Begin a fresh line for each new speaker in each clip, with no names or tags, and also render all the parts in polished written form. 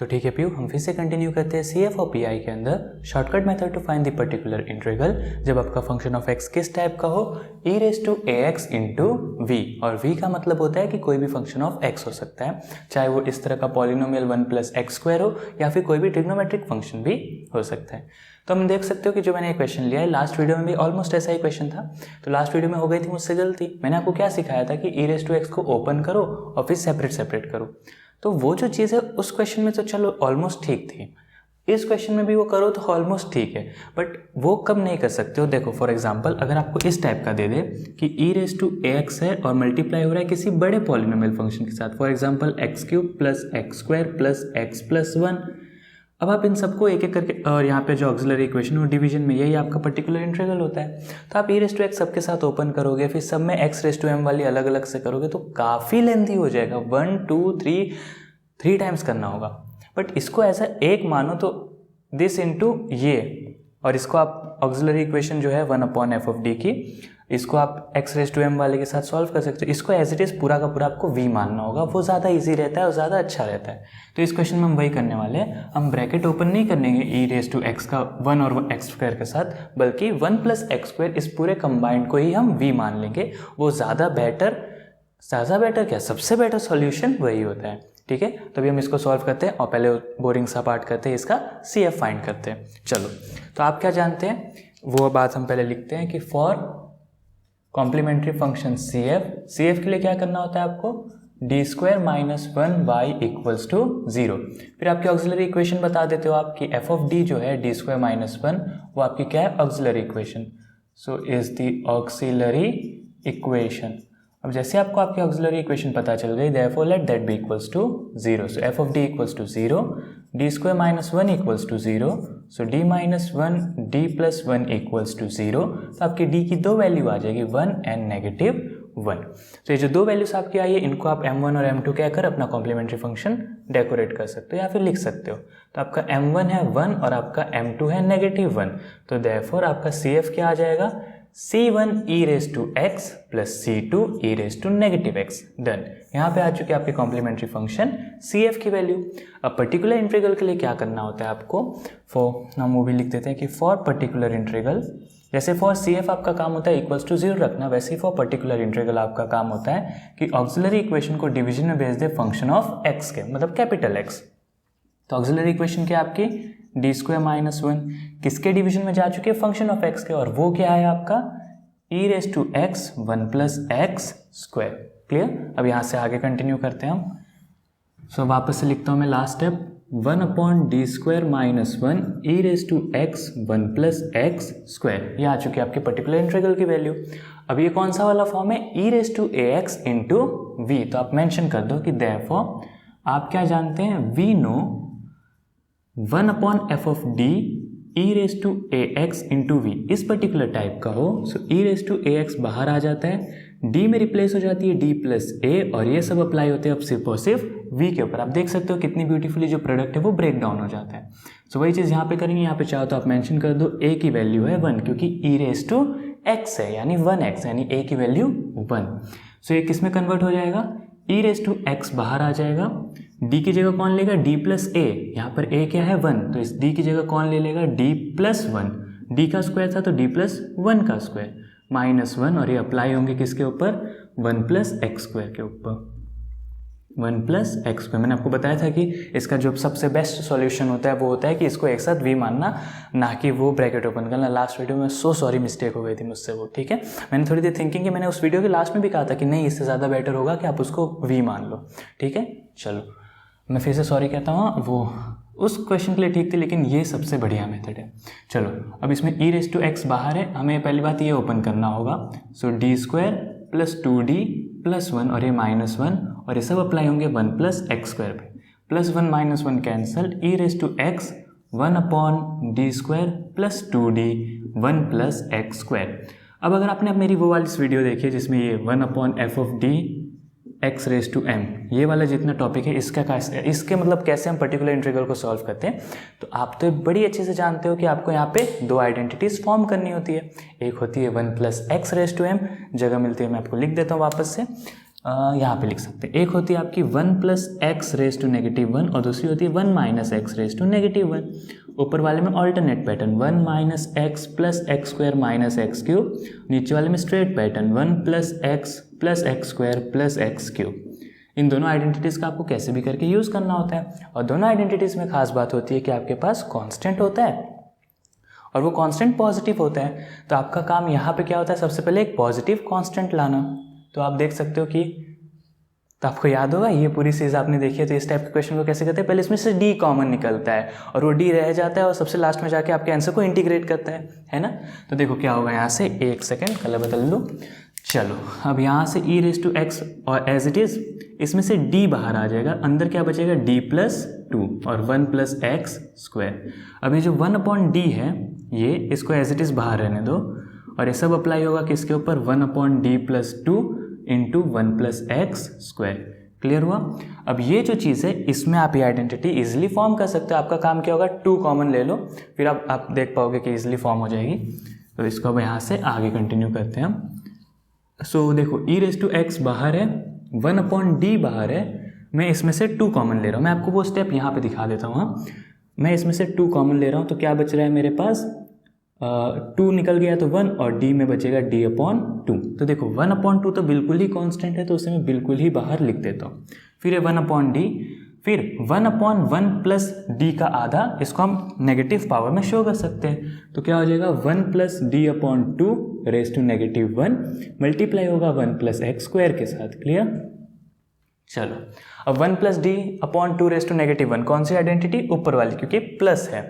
तो ठीक है पीयू, हम फिर से कंटिन्यू करते हैं सी एफ और पी आई के अंदर shortcut method to find the particular integral जब आपका फंक्शन ऑफ एक्स किस टाइप का हो, e raise to a x into v. और वी का मतलब होता है कि कोई भी फंक्शन ऑफ एक्स हो सकता है, चाहे वो इस तरह का पॉलिनोमियल 1 प्लस एक्स स्क्वायर हो या फिर कोई भी ट्रिग्नोमेट्रिक फंक्शन भी हो सकता है। तो हम देख सकते हो कि जो मैंने क्वेश्चन लिया है लास्ट वीडियो में भी ऑलमोस्ट ऐसा ही क्वेश्चन था। तो लास्ट वीडियो में हो गई थी मुझसे गलती, मैंने आपको क्या सिखाया था कि ई रेज टू एक्स को ओपन करो और फिर सेपरेट करो। तो वो जो चीज़ है उस क्वेश्चन में तो चलो ऑलमोस्ट ठीक थी, इस क्वेश्चन में भी वो करो तो ऑलमोस्ट ठीक है, बट वो कब नहीं कर सकते हो। देखो फॉर एग्जांपल अगर आपको इस टाइप का दे दे कि ई रेज टू ए एक्स है और मल्टीप्लाई हो रहा है किसी बड़े पॉलिनोमियल फंक्शन के साथ, for example x cube plus x square plus x plus 1। अब आप इन सबको एक एक करके, और यहाँ पे जो ऑक्सिलरी इक्वेशन वो डिवीजन में, यही आपका पर्टिकुलर इंटीग्रल होता है। तो आप ई रेज टू एक्स सबके साथ ओपन करोगे, फिर सब में एक्स रेज टू एम वाली अलग अलग से करोगे तो काफ़ी लेंथी हो जाएगा, 1 2 3 टाइम्स करना होगा। बट इसको ऐसा एक मानो तो दिस इंटू ये, और इसको आप ऑक्सिलरी इक्वेशन जो है 1/f(d) की, इसको आप x रेज टू m वाले के साथ सॉल्व कर सकते हो। इसको एज इट इज़ पूरा का पूरा आपको v मानना होगा, वो ज़्यादा इजी रहता है और ज़्यादा अच्छा रहता है। तो इस क्वेश्चन में हम वही करने वाले हैं, हम ब्रैकेट ओपन नहीं करेंगे ई रेज टू एक्स का 1 और एक्स स्क्वायर के साथ, बल्कि 1 प्लस एक्स स्क्वायर इस पूरे कंबाइंड को ही हम v मान लेंगे। वो ज़्यादा बेटर क्या, सबसे बेटर सॉल्यूशन वही होता है। ठीक है, तभी हम इसको सॉल्व करते हैं और पहले बोरिंग सा पार्ट करते हैं, इसका सी एफ फाइंड करते हैं। चलो, तो आप क्या जानते हैं वो बात हम पहले लिखते हैं कि for complementary function C F के लिए क्या करना होता है आपको, D square minus 1y equals to 0। फिर आपकी ऑक्सिलरी इक्वेशन बता देते हो आप कि एफ ऑफ डी जो है डी स्क्वायर माइनस 1, वो आपकी क्या है, auxiliary equation. So is the auxiliary equation. अब जैसे आपको आपकी ऑक्सिलरी इक्वेशन पता चल गई, therefore let that be equals to 0। So F of D equals to 0, D square minus 1 equals to 0, so D minus 1 D plus 1 equals to 0। तो आपकी D की दो वैल्यू आ जाएगी, 1 एंड नेगेटिव 1। तो ये जो दो वैल्यूज आपकी आई है, इनको आप m1 और m2 कहकर अपना कॉम्प्लीमेंट्री फंक्शन डेकोरेट कर सकते हो या फिर लिख सकते हो। तो आपका m1 है 1 और आपका m2 है नेगेटिव 1। तो देयरफॉर आपका CF क्या आ जाएगा, C1 e raise to x plus C2 e raise to negative x। Done, यहाँ पे आ चुके आपके कॉम्प्लीमेंट्री फंक्शन CF की वैल्यू। अब पर्टिकुलर इंटीग्रल के लिए क्या करना होता है आपको, फॉर हम वो भी लिख देते हैं कि फॉर पर्टिकुलर इंटीग्रल, जैसे फॉर CF आपका काम होता है इक्वल्स टू 0 रखना, वैसे ही फॉर पर्टिकुलर इंटीग्रल आपका काम होता है कि ऑक्सिलरी इक्वेशन को डिवीजन में भेज दे फंक्शन ऑफ x के, मतलब कैपिटल X। तो ऑक्सिलरी इक्वेशन क्या आपकी, डी स्क्वायर माइनस 1 किसके डिवीजन में जा चुके हैं, फंक्शन ऑफ x के, और वो क्या है आपका e raise to x 1 plus x square. Clear. अब यहाँ से आगे कंटिन्यू करते हैं हम। सो वापस से लिखता हूँ मैं last step, 1/d square minus 1 e raise to x 1 plus x square. ये आ चुकी है आपके पर्टिकुलर इंटीग्रल की वैल्यु। अब ये कौन सा वाला फॉर्म है, e raise to a x into v. तो आप मेंशन कर दो कि देयरफॉर आप क्या जानते हैं, we know 1/f of D e raise to a x into V इस पर्टिकुलर टाइप का हो। So e raise to a x बाहर आ जाता है, डी में रिप्लेस हो जाती है डी प्लस ए, और ये सब अप्लाई होते हैं अब सिर्फ और सिर्फ वी के ऊपर। आप देख सकते हो कितनी ब्यूटीफुली जो प्रोडक्ट है वो ब्रेक डाउन हो जाता है। सो वही चीज़ यहाँ पे करेंगे, यहाँ पे चाहो तो आप मेंशन कर दो ए की वैल्यू है 1, क्योंकि ई रेज टू एक्स है यानी 1x, यानी ए की वैल्यू 1। सो ये किस में कन्वर्ट हो जाएगा, ई रेज टू एक्स बाहर आ जाएगा, d की जगह कौन लेगा, d प्लस ए, यहाँ पर a क्या है 1, तो इस d की जगह कौन ले लेगा, d प्लस 1, d का स्क्वायर था तो d प्लस 1 का स्क्वायर माइनस 1, और ये अप्लाई होंगे किसके ऊपर, 1 प्लस एक्स स्क्वायर के ऊपर, 1 प्लस एक्स स्क्वायर। मैंने आपको बताया था कि इसका जो सबसे बेस्ट सॉल्यूशन होता है वो होता है कि इसको एक साथ v मानना, ना कि वो ब्रैकेट ओपन करना। लास्ट वीडियो में सो सॉरी मिस्टेक हो गई थी मुझसे वो, ठीक है। मैंने थोड़ी देर थिंकिंग की, मैंने उस वीडियो के लास्ट में भी कहा था कि नहीं, इससे ज़्यादा बेटर होगा कि आप उसको v मान लो, ठीक है। चलो मैं फिर से सॉरी कहता हूँ, वो उस क्वेश्चन के लिए ठीक थी, लेकिन ये सबसे बढ़िया मेथड है। चलो अब इसमें ई रेज टू एक्स बाहर है, हमें पहली बात ये ओपन करना होगा। So D square plus 2d plus 1 और ये माइनस 1, और ये सब अप्लाई होंगे 1 प्लस एक्स स्क्वायर पे, plus 1 minus 1 cancel, e raise to x 1/d square plus 2d 1 plus x square. अब अगर आपने मेरी वो वाली वीडियो देखी है जिसमें ये 1/f of D x raise to m, ये वाला जितना टॉपिक है इसके मतलब कैसे हम पर्टिकुलर इंटीग्रल को सॉल्व करते हैं, तो आप तो बड़ी अच्छे से जानते हो कि आपको यहाँ पे दो आइडेंटिटीज फॉर्म करनी होती है। एक होती है 1 plus x raise to m, जगह मिलती है मैं आपको लिख देता हूँ वापस से, यहाँ पे लिख सकते हैं। एक होती है आपकी 1 प्लस एक्स रेज टू -1 और दूसरी होती है 1 माइनस एक्स रेज टू -1। ऊपर वाले में alternate pattern 1 minus x plus x square minus x cube, नीचे वाले में straight pattern 1 plus x square plus x cube. इन दोनों आइडेंटिटीज़ का आपको कैसे भी करके यूज़ करना होता है, और दोनों आइडेंटिटीज़ में खास बात होती है कि आपके पास कांस्टेंट होता है और वो कांस्टेंट पॉजिटिव होता है। तो आपका काम यहाँ पे क्या होता है, सबसे पहले एक पॉजिटिव कांस्टेंट लाना। तो आप देख सकते हो कि, तो आपको याद होगा ये पूरी चीज़ आपने देखी है। तो इस टाइप के क्वेश्चन को कैसे करते हैं, पहले इसमें से डी कॉमन निकलता है और वो डी रह जाता है और सबसे लास्ट में जाके आपके आंसर को इंटीग्रेट करता है ना। तो देखो क्या होगा, यहाँ से एक सेकेंड कलर बदल दो। चलो अब यहाँ से e रेज टू एक्स और एज इट इज़ इसमें से d बाहर आ जाएगा, अंदर क्या बचेगा d+2 और 1 प्लस एक्स स्क्वायर। अब ये जो 1/d है ये इसको एज इट इज़ बाहर रहने दो और ये सब अप्लाई होगा किसके ऊपर, 1/d+2 into 1 plus x square. Clear हुआ। अब ये जो चीज़ है इसमें आप ये आइडेंटिटी इजीली फॉर्म कर सकते हो। आपका काम क्या होगा, 2 कॉमन ले लो, फिर आप देख पाओगे कि इजीली फॉर्म हो जाएगी। तो इसको अब यहाँ से आगे कंटिन्यू करते हैं हम। सो देखो e रेज टू एक्स बाहर है, 1/d बाहर है, मैं इसमें से 2 कॉमन ले रहा हूँ। मैं आपको वो स्टेप यहाँ पे दिखा देता हूँ। हाँ, मैं इसमें से 2 कॉमन ले रहा हूँ, तो क्या बच रहा है मेरे पास, 2 निकल गया तो 1 और d में बचेगा d/2। तो देखो 1/2 तो बिल्कुल ही कांस्टेंट है, तो उसे मैं बिल्कुल ही बाहर लिख देता हूँ। फिर ये 1/d, फिर 1/1 प्लस d का आधा, इसको हम नेगेटिव पावर में शो कर सकते हैं। तो क्या हो जाएगा, 1 plus d/2 raise to -1 multiply होगा 1 प्लस एक्स स्क्वायर के साथ। क्लियर। चलो अब 1 प्लस d/2 रेज टू -1 कौन सी आइडेंटिटी, ऊपर वाली, क्योंकि प्लस है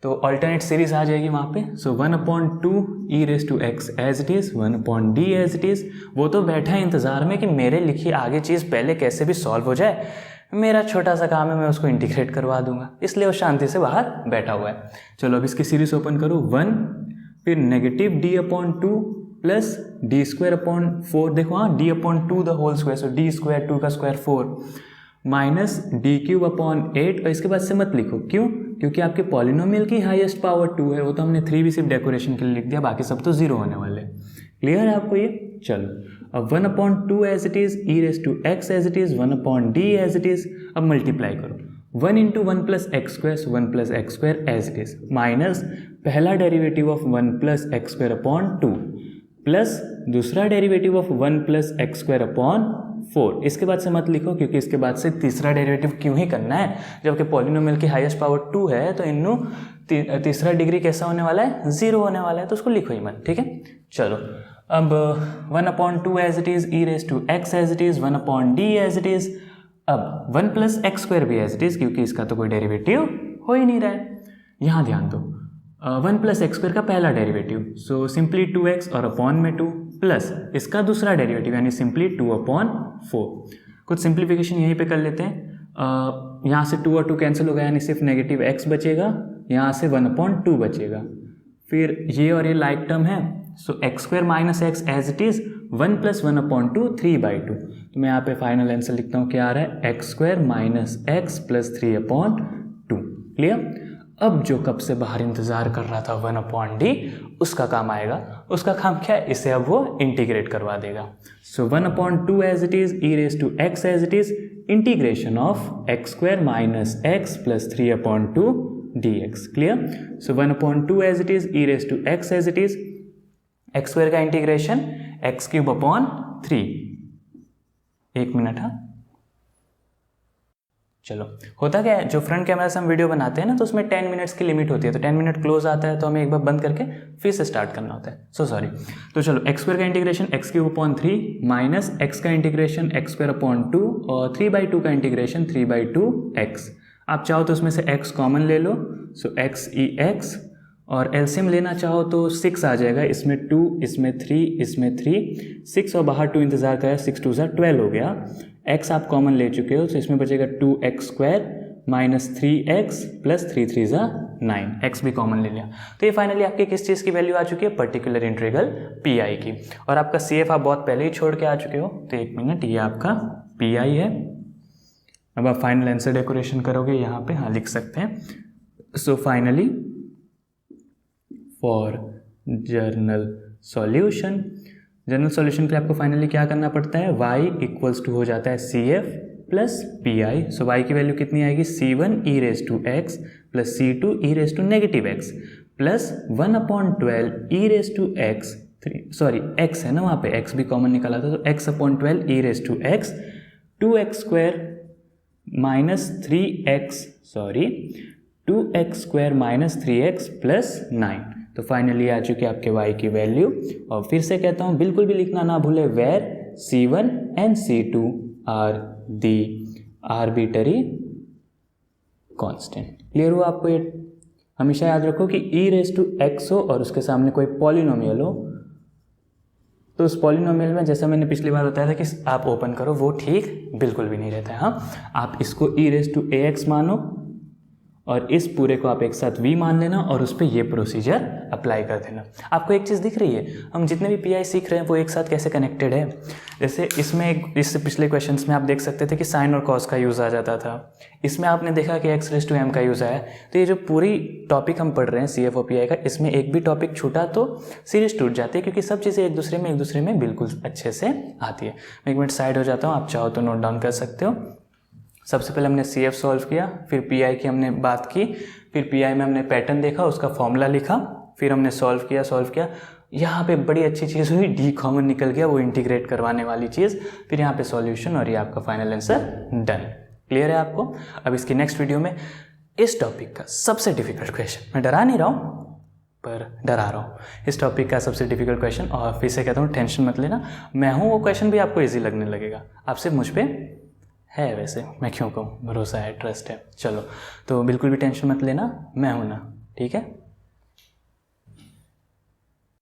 तो अल्टरनेट सीरीज आ जाएगी वहाँ पे। सो 1/2 e raise to x as it is, 1/d as it is. वो तो बैठा है इंतज़ार में कि मेरे लिखी आगे चीज़ पहले कैसे भी सॉल्व हो जाए, मेरा छोटा सा काम है, मैं उसको इंटीग्रेट करवा दूंगा, इसलिए वो शांति से बाहर बैठा हुआ है। चलो अब इसकी सीरीज ओपन करो, 1 फिर -d/2 प्लस d²/4। देखो हाँ, d/2 the whole square, so d², 2 का स्क्वायर 4 माइनस d³/8। और इसके बाद से मत लिखो, क्यों, क्योंकि आपके पॉलिनोमियल की हाईएस्ट पावर 2 है। वो तो हमने 3 भी सिर्फ डेकोरेशन के लिए लिख दिया, बाकी सब तो 0 होने वाले। क्लियर है आपको ये। चलो अब 1/2 as it is, e raise to x as it is, 1/d as it is. अब मल्टीप्लाई करो, 1 into 1 plus x square, 1 plus x square as it is, minus पहला derivative of 1 plus x square upon 2 plus दूसरा derivative of 1 plus x square upon 4। इसके बाद से मत लिखो, क्योंकि इसके बाद से तीसरा डेरिवेटिव क्यों ही करना है, जबकि पॉलिनोमियल की हाईएस्ट पावर 2 है, तो इन्नू तीसरा डिग्री कैसा होने वाला है, 0 होने वाला है, तो उसको लिखो ही मत। ठीक है। चलो अब 1/2 as it is, e raise to x as it is, 1/d as it is. अब 1 प्लस एक्स स्क्वायर भी एज इट इज़, क्योंकि इसका तो कोई डेरिवेटिव हो ही नहीं रहा है। यहाँ ध्यान दो, 1 प्लस एक्स स्क्वायर का पहला डेरिवेटिव, सो सिंपली 2x और अपॉन में 2 प्लस इसका दूसरा डेरिवेटिव यानी सिंपली 2/4। कुछ सिंप्लीफिकेशन यहीं पे कर लेते हैं। यहाँ से 2 और 2 कैंसिल हो गया, यानी सिर्फ नेगेटिव x बचेगा, यहाँ से 1/2 बचेगा। फिर ये और ये लाइक टर्म है, so x square minus x as it is, 1 plus 1/2 3/2। तो मैं यहाँ पे फाइनल आंसर लिखता हूँ, क्या आ रहा है, x square minus x plus 3/2। Clear. अब जो कब से बाहर इंतज़ार कर रहा था 1/d, उसका काम आएगा। उसका काम क्या है, इसे अब वो इंटीग्रेट करवा देगा। सो 1/2 as it is, e raise to x as it is, integration of x square minus x plus 3/2 dx। Clear. So 1/2 as it is, e raise to x as it is, x square का integration x³/3। एक minute. हाँ चलो, होता क्या है, जो front camera से हम वीडियो बनाते हैं ना, तो उसमें 10 मिनट्स की लिमिट होती है। तो 10 मिनट क्लोज आता है, तो हमें एक बार बंद करके फिर से स्टार्ट करना होता है। So sorry. तो चलो, एक्स स्क्वायर का इंटीग्रेशन x³/3 माइनस x का इंटीग्रेशन x²/2 और 3/2 का इंटीग्रेशन 3/2x। आप चाहो तो उसमें से x कॉमन ले लो, सो x और एलसीएम लेना चाहो तो 6 आ जाएगा। इसमें 2, इसमें 3, इसमें 3, 6 और बाहर 2 इंतजार करा, 6 2 12 हो गया। x आप कॉमन ले चुके हो, तो इसमें बचेगा 2x² minus 3x plus 3 3 9, x भी कॉमन ले लिया। तो ये फाइनली आपके किस चीज़ की वैल्यू आ चुकी है, पर्टिकुलर इंटीग्रल पी की। और आपका CF आप बहुत पहले ही छोड़ के आ चुके हो। तो एक मिनट, ये आपका पी है। अब आप फाइनल आंसर डेकोरेशन करोगे यहाँ पे, हाँ लिख सकते हैं। So finally for journal solution general solution के लिए आपको फाइनली क्या करना पड़ता है, y इक्वल्स टू हो जाता है CF plus PI। So y की वैल्यू कितनी आएगी, C1 e raise to x plus C2 e raise to negative x plus 1/12 e raise to x, sorry x है ना वहाँ पे, x भी कॉमन निकाला था, तो x/12 e raise to x 2x square minus 3x, sorry 2x square minus 3x plus 9। तो finally आ चुकी है आपके y की वैल्यू। और फिर से कहता हूँ बिल्कुल भी लिखना ना भूले, where C1 and C2 are the arbitrary constant. Clear हुआ आपको ये? हमेशा याद रखो कि e रेज टू x हो और उसके सामने कोई पॉलिनोमियल हो, तो उस पॉलिनोमियल में जैसा मैंने पिछली बार बताया था कि आप ओपन करो, वो ठीक बिल्कुल भी नहीं रहता है। हाँ, आप इसको e रेज टू ax मानो और इस पूरे को आप एक साथ v मान लेना और उस पर ये प्रोसीजर अप्लाई कर देना। आपको एक चीज़ दिख रही है, हम जितने भी पीआई सीख रहे हैं वो एक साथ कैसे कनेक्टेड है। जैसे इसमें इससे पिछले क्वेश्चंस में आप देख सकते थे कि साइन और कॉस का यूज़ आ जाता था, इसमें आपने देखा कि x रेज टू m का यूज़ आया। तो ये जो पूरी टॉपिक हम पढ़ रहे हैं CF और PI का, इसमें एक भी टॉपिक छूटा तो सीरीज टूट जाती है, क्योंकि सब चीज़ें एक दूसरे में बिल्कुल अच्छे से आती है। मैं एक मिनट साइड हो जाता हूँ, आप चाहो तो नोट डाउन कर सकते हो। सबसे पहले हमने CF सॉल्व किया, फिर PI की हमने बात की, फिर PI में हमने पैटर्न देखा, उसका फॉर्मूला लिखा, फिर हमने सॉल्व किया। यहाँ पे बड़ी अच्छी चीज़ हुई, D कॉमन निकल गया, वो इंटीग्रेट करवाने वाली चीज़, फिर यहाँ पे सॉल्यूशन और ये आपका फाइनल आंसर डन। क्लियर है आपको? अब इसकी नेक्स्ट वीडियो में इस टॉपिक का सबसे डिफिकल्ट क्वेश्चन, मैं डरा नहीं रहा हूँ पर डरा रहा हूँ, इस टॉपिक का सबसे डिफिकल्ट क्वेश्चन, और फिर से कहता हूँ टेंशन मत लेना, मैं हूँ, वो क्वेश्चन भी आपको ईजी लगने लगेगा। आप सिर्फ मुझ पर है, वैसे मैं क्यों कहूँ, भरोसा है, ट्रस्ट है। चलो, तो बिल्कुल भी टेंशन मत लेना, मैं हूँ ना, ठीक है।